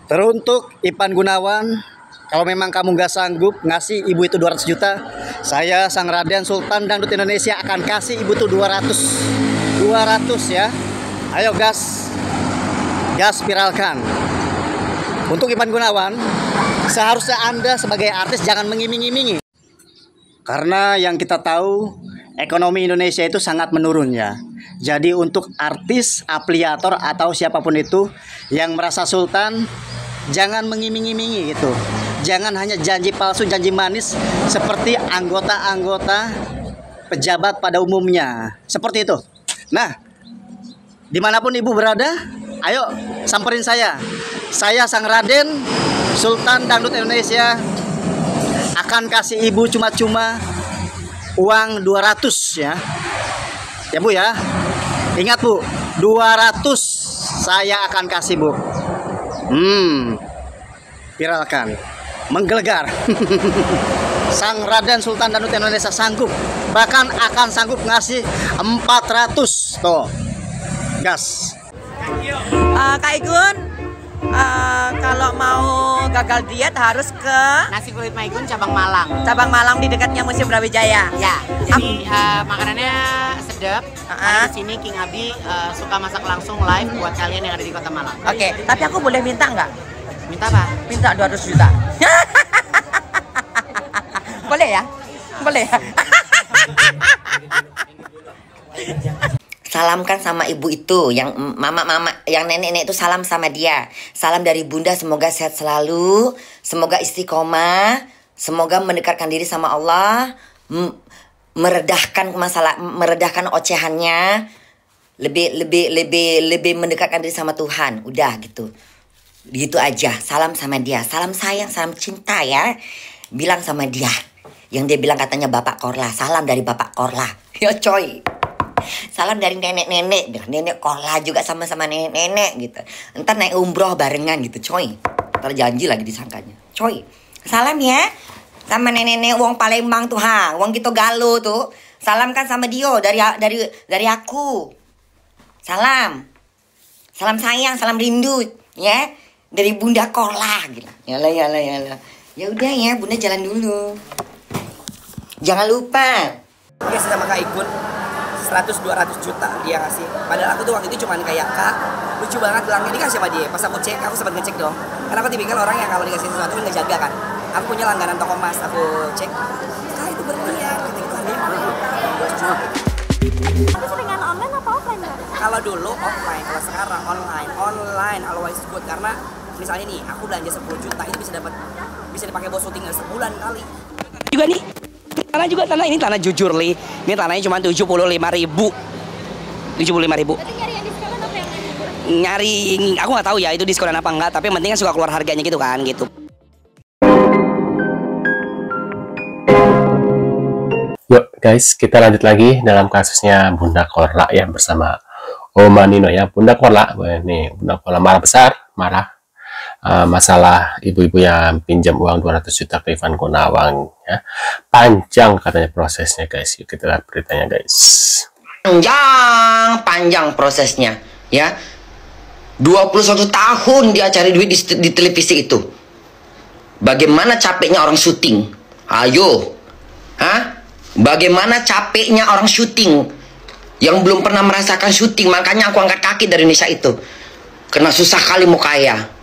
Teruntuk Ipan Gunawan, kalau memang kamu nggak sanggup ngasih ibu itu 200 juta, saya Sang Raden Sultan Dangdut Indonesia akan kasih ibu itu 200 ya. Ayo gas viralkan. Untuk Ipan Gunawan, seharusnya Anda sebagai artis jangan mengiming-imingi. Karena yang kita tahu, ekonomi Indonesia itu sangat menurun ya. Jadi untuk artis, afiliator atau siapapun itu yang merasa sultan, jangan mengiming-imingi gitu. Jangan hanya janji palsu, janji manis seperti anggota-anggota pejabat pada umumnya. Seperti itu. Nah, dimanapun ibu berada, ayo samperin saya. Saya Sang Raden Sultan Dangdut Indonesia akan kasih ibu cuma-cuma uang 200 ya. Ya Bu ya. Ingat Bu, 200 saya akan kasih Bu. Viralkan, menggelegar. Sang Raden Sultan Dangdut Indonesia sanggup, bahkan akan sanggup ngasih 400. Tuh, gas. Kak Igun, kalau mau gagal diet harus ke Nasi kulit Maigun cabang Malang. cabang Malang di dekatnya Museum Brawijaya. Ya, jadi makanannya sedap. Di sini King Abi suka masak langsung live buat kalian yang ada di Kota Malang. Oke, tapi aku boleh minta nggak? Minta apa? Minta 200 juta. Boleh ya? Boleh ya? Salamkan sama ibu itu, yang mama-mama, yang nenek-nenek itu salam sama dia. Salam dari bunda, semoga sehat selalu, semoga istiqomah, semoga mendekatkan diri sama Allah, meredahkan masalah, meredahkan ocehannya, lebih mendekatkan diri sama Tuhan. Udah gitu. Gitu aja. Salam sama dia, salam sayang, salam cinta ya. Bilang sama dia. Yang dia bilang katanya Bapak Korla, salam dari Bapak Korla. Ya coy. Salam dari nenek-nenek, nenek Korla juga sama-sama nenek-nenek gitu. Ntar naik umroh barengan gitu, coy. Ntar janji lagi disangkanya, coy. Salam ya, sama nenek-nenek wong Palembang tuh ha, wong gitu Galo tuh. Salamkan sama Dio dari aku. Salam, salam sayang, salam rindu, ya. Dari Bunda Korla gitu. Yalah. Ya udah ya, Bunda jalan dulu. Jangan lupa. Oke, sama Kak Igun 100-200 juta dia ngasih. Padahal aku tuh waktu itu cuman kayak, Kak, lucu banget bilangnya ini kan siapa dia. Pas aku cek, aku sempat ngecek dong. Karena aku tipikal orang yang kalau dikasih sesuatu kan ngejaga kan. Aku punya langganan toko emas, aku cek, Kak itu berlian, kata gitu harganya. Tapi seringan online apa offline Kak? Kalau dulu offline, kalau sekarang online always good. Karena misalnya nih, aku belanja 10 juta itu bisa dipakai buat syuting sebulan kali. Juga nih, tanah ini tanah jujur li. Ini tanahnya cuma 75.000. 75.000. Berarti nyari yang diskonan apa yang libur? Nyari, aku nggak tahu ya itu diskonan apa enggak, tapi yang penting kan suka keluar harganya gitu kan gitu. Yuk guys, kita lanjut lagi dalam kasusnya Bunda Korla ya bersama Oma Nino ya. Bunda Korla, nih Bunda Korla marah besar, masalah ibu-ibu yang pinjam uang 200 juta ke Ipan Gunawan ya. Panjang katanya prosesnya guys. Yuk kita lihat beritanya guys. Panjang prosesnya ya. 21 tahun dia cari duit di televisi itu. Bagaimana capeknya orang syuting? Ayo. Bagaimana capeknya orang syuting yang belum pernah merasakan syuting. Makanya aku angkat kaki dari Indonesia itu. Karena susah kali mau kaya.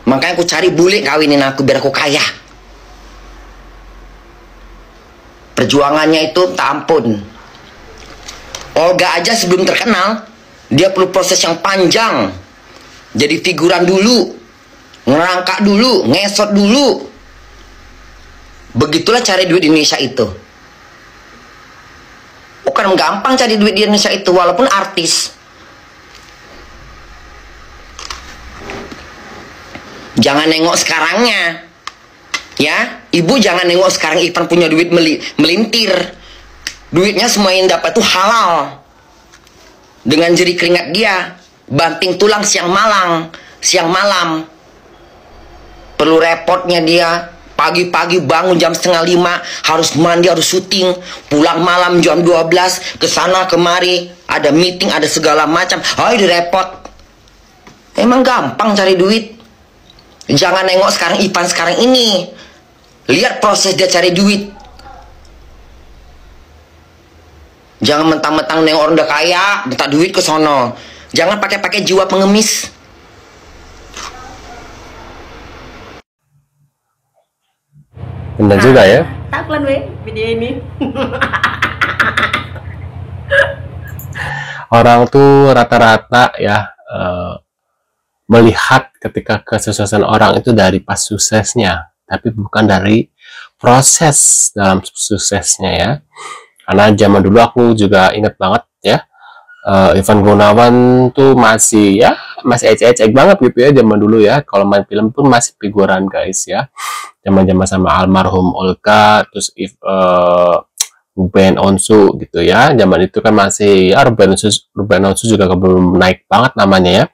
Makanya aku cari bule kawinin aku biar aku kaya. Perjuangannya itu tak ampun. Olga aja sebelum terkenal, dia perlu proses yang panjang. Jadi figuran dulu, ngerangkak dulu, ngesot dulu. Begitulah cari duit di Indonesia itu. Bukan gampang cari duit di Indonesia itu, walaupun artis. Jangan nengok sekarangnya. Ya, ibu jangan nengok sekarang Ipan punya duit melintir. Duitnya semua yang dapat itu halal. Dengan jeri keringat dia, banting tulang siang malam. Perlu repotnya dia. Pagi-pagi bangun jam 4:30, harus mandi, harus syuting. Pulang malam jam 12, ke sana kemari, ada meeting, ada segala macam. Ayo repot. Emang gampang cari duit. Jangan nengok sekarang Ivan sekarang ini. Lihat proses dia cari duit. Jangan mentang-mentang nengok orang udah kaya, minta duit ke sono. Jangan pakai jiwa pengemis. Benar juga ya. Taklan weh video ini. Orang tuh rata-rata ya melihat ketika kesuksesan orang itu dari pas suksesnya, tapi bukan dari proses dalam suksesnya ya. Karena zaman dulu aku juga ingat banget ya, Ivan Gunawan tuh masih ecek-ecek banget gitu ya zaman dulu ya. Kalau main film pun masih figuran guys ya. Zaman-zaman sama almarhum Olga, terus Ruben Onsu gitu ya. Zaman itu kan masih ya, Ruben Onsu juga belum naik banget namanya ya.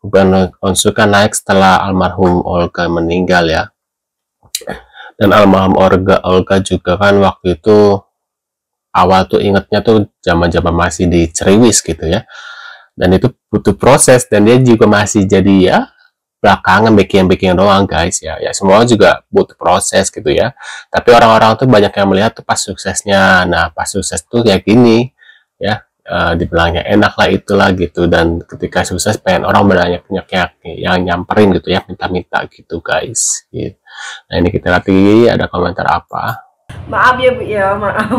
Ruben Onsu kan naik setelah almarhum Olga meninggal ya. Dan almarhum Olga juga kan waktu itu awal tuh ingetnya tuh zaman-zaman masih di Ceriwis gitu ya. Dan itu butuh proses, dan dia juga masih jadi ya belakangan baking doang guys ya. Ya semua juga butuh proses gitu ya. Tapi orang-orang tuh banyak yang melihat tuh pas suksesnya. Nah pas sukses tuh kayak gini ya, dibilangnya enak lah itulah gitu. Dan ketika sukses pengen orang banyak yang nyamperin gitu ya, minta-minta gitu guys gitu. Nah ini kita lihat lagi ada komentar apa. Maaf ya Bu ya, maaf.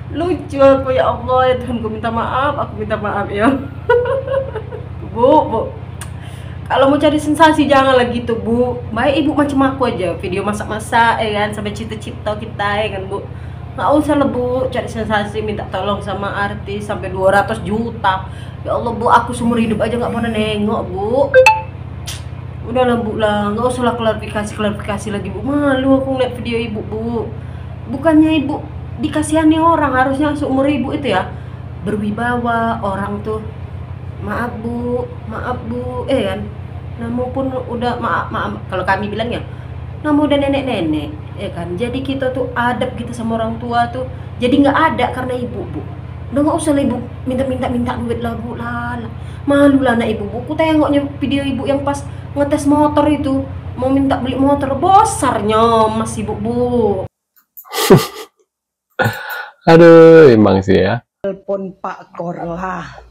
Lucu aku ya Allah ya Tuhan, aku minta maaf ya. Bu, kalau mau cari sensasi janganlah gitu Bu. Baik Ibu macam aku aja, video masak-masak ya kan, sampai cipta-cipta kita ya kan Bu. Nggak usah lah Bu cari sensasi, minta tolong sama artis sampai 200 juta. Ya Allah Bu, aku seumur hidup aja nggak pernah nengok Bu. Udah lah Bu lah, nggak usah lah klarifikasi lagi Bu. Malu aku ngeliat video Ibu Bu. Bukannya Ibu dikasihani orang, harusnya seumur Ibu itu ya berwibawa orang tuh. Maaf Bu kan. Namun pun udah maaf kalau kami bilang ya. Namun udah nenek-nenek ya kan. Jadi kita tuh adab gitu sama orang tua tuh. Jadi nggak ada karena Ibu Bu. Udah nggak usah lah Ibu minta duit lah Bu lah. Malu lah anak Ibu Bu. Ku tengoknya video Ibu yang pas ngetes motor itu, mau minta beli motor bosarnya Mas Ibu Bu. Aduh emang sih ya. Telepon Pak Korla.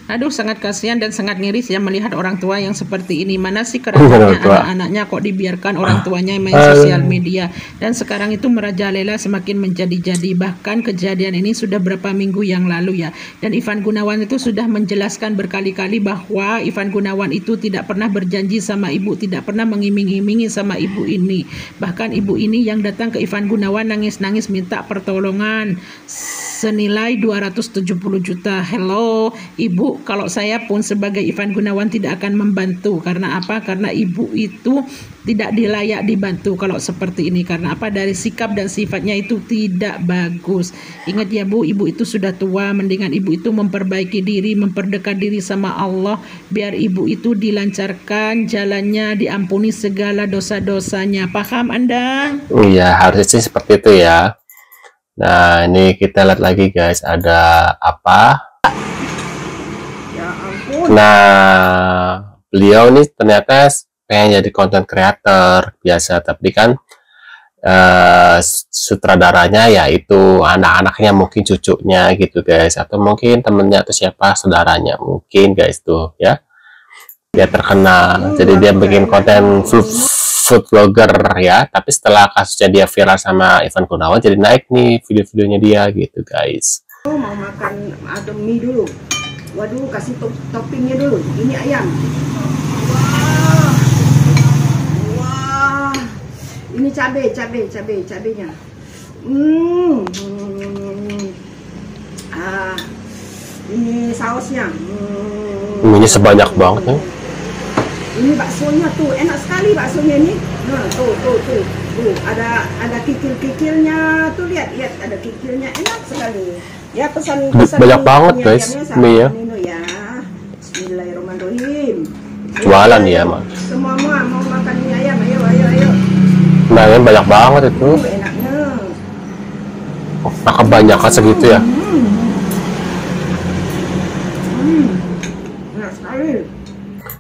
Aduh, sangat kasihan dan sangat miris ya melihat orang tua yang seperti ini. Mana sih kerennya anak-anaknya kok dibiarkan orang tuanya main sosial media. Dan sekarang itu merajalela semakin menjadi-jadi. Bahkan kejadian ini sudah berapa minggu yang lalu ya. Dan Ivan Gunawan itu sudah menjelaskan berkali-kali bahwa Ivan Gunawan itu tidak pernah berjanji sama ibu, tidak pernah mengiming-imingi sama ibu ini. Bahkan ibu ini yang datang ke Ivan Gunawan nangis-nangis minta pertolongan senilai 270 juta. Hello, Ibu, kalau saya pun sebagai Ivan Gunawan tidak akan membantu. Karena apa? Karena ibu itu tidak dilayak dibantu kalau seperti ini. Karena apa? Dari sikap dan sifatnya itu tidak bagus. Ingat ya Bu, ibu itu sudah tua. Mendingan ibu itu memperbaiki diri, memperdekat diri sama Allah. Biar ibu itu dilancarkan jalannya, diampuni segala dosa-dosanya. Paham Anda? Iya, harusnya sih seperti itu ya. Nah ini kita lihat lagi guys, ada apa? Ya ampun. Nah beliau nih ternyata pengen jadi content creator biasa, tapi kan sutradaranya yaitu anak-anaknya, mungkin cucunya gitu guys, atau mungkin temennya atau siapa saudaranya mungkin guys tuh ya. Dia terkenal, jadi dia bikin konten food vlogger ya. Tapi setelah kasusnya dia viral sama Ivan Gunawan, jadi naik nih video-videonya dia gitu guys. Mau makan ada mie dulu. Waduh, kasih toppingnya dulu. Ini ayam. Wah. Ini cabenya. Ini sausnya. Ini sebanyak banget nih. Ini baksonya tuh, enak sekali baksonya ini. Nah, tuh. Ada kikil-kikilnya tuh, lihat ada kikilnya, enak sekali. Ya pesan banyak banget guys, mie ya. Ya. Bismillahirrahmanirrahim. Jualan ya, Mak. Semua mau makan mie ayam, ayo. Nah, ini banyak banget itu. Enaknya. Nah, kebanyakan segitu ya.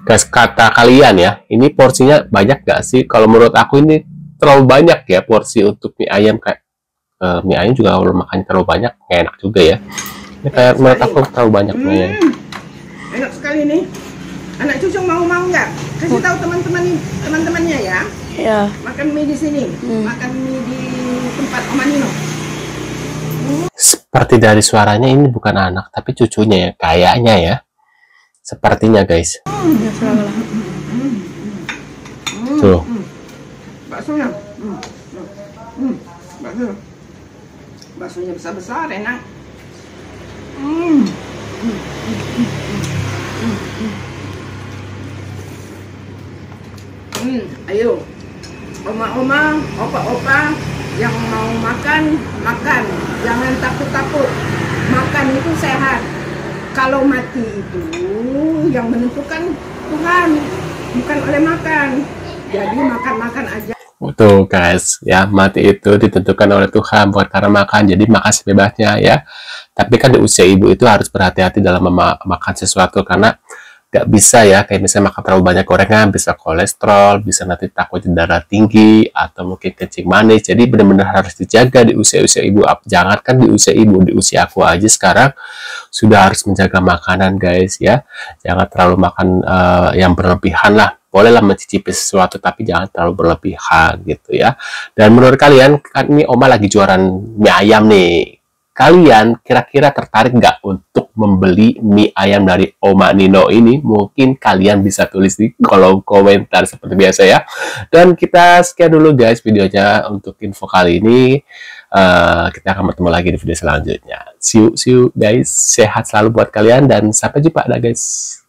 Guys, kata kalian ya, ini porsinya banyak gak sih? Kalau menurut aku ini terlalu banyak ya porsi untuk mie ayam. Kayak mie ayam juga kalau makan terlalu banyak nggak enak juga ya. Ini kayak menurut aku terlalu banyak mie ayam. Enak sekali nih. Anak cucu mau nggak? Kasih tahu teman-temannya ya. Ya. Makan mie di sini, makan mie di tempat Oma Nino. Seperti dari suaranya ini bukan anak tapi cucunya ya, kayaknya ya. Sepertinya guys. Tuh. Baksonya. Baksonya besar-besar enak. Ayo, oma-oma, opa-opa yang mau makan, jangan takut-takut. Makan itu sehat. Kalau mati itu yang menentukan Tuhan, bukan oleh makan. Jadi makan-makan aja. Tuh guys, ya mati itu ditentukan oleh Tuhan bukan karena makan. Jadi makan sebebasnya ya. Tapi kan di usia ibu itu harus berhati-hati dalam makan sesuatu karena gak bisa ya, kayak misalnya makan terlalu banyak gorengan bisa kolesterol, bisa nanti takut darah tinggi atau mungkin kencing manis. Jadi benar-benar harus dijaga di usia-usia ibu. Jangankan di usia ibu, di usia aku aja sekarang sudah harus menjaga makanan guys ya. Jangan terlalu makan yang berlebihan lah. Bolehlah mencicipi sesuatu tapi jangan terlalu berlebihan gitu ya. Dan menurut kalian, kan ini Oma lagi jualan mie ayam nih. Kalian kira-kira tertarik nggak untuk membeli mie ayam dari Oma Nino ini? Mungkin kalian bisa tulis di kolom komentar seperti biasa ya. Dan kita sekian dulu guys videonya untuk info kali ini. Kita akan bertemu lagi di video selanjutnya. See you guys. Sehat selalu buat kalian dan sampai jumpa dah guys.